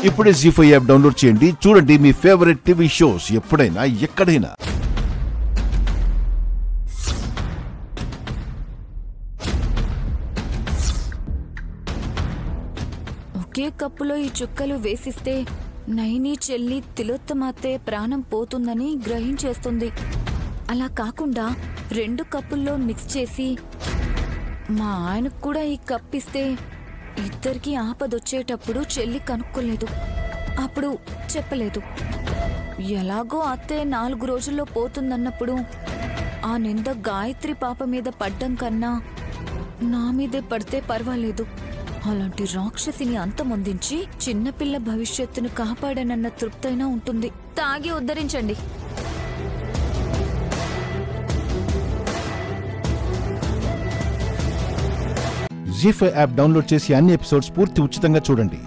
ఇప్పుడే జీ5 app download చేయండి. చూడండి మీ ఫేవరెట్ టీవీ షోస్ ఎప్పుడైనా ఎక్కడైనా. ఒకే కప్పులో ఈ చుక్కలు వేసిస్తే నైని చెల్లి తిలోత్తమాతే ప్రాణం పోతుందని గ్రహించేస్తుంది. అలా కాకుండా 2 కప్పుల్లో మిక్స్ చేసి మా ఆయనకు కూడా ఈ కప్పిస్తే ఇద్దరికి ఆపదొచ్చేటప్పుడు చెల్లి కనుక్కోలేదు, అప్పుడు చెప్పలేదు. ఎలాగో అత్తే 4 రోజుల్లో పోతుందన్నప్పుడు ఆ నింద గాయత్రి పాప మీద పడ్డం కన్నా నా మీదే పడితే పర్వాలేదు. అలాంటి రాక్షసిని అంతమొందించి చిన్నపిల్ల భవిష్యత్తును కాపాడనన్న తృప్తైనా ఉంటుంది. తాగి ఉద్ధరించండి. జీ5 యాప్ డౌన్లోడ్ చేసి అన్ని ఎపిసోడ్స్ పూర్తి ఉచితంగా చూడండి.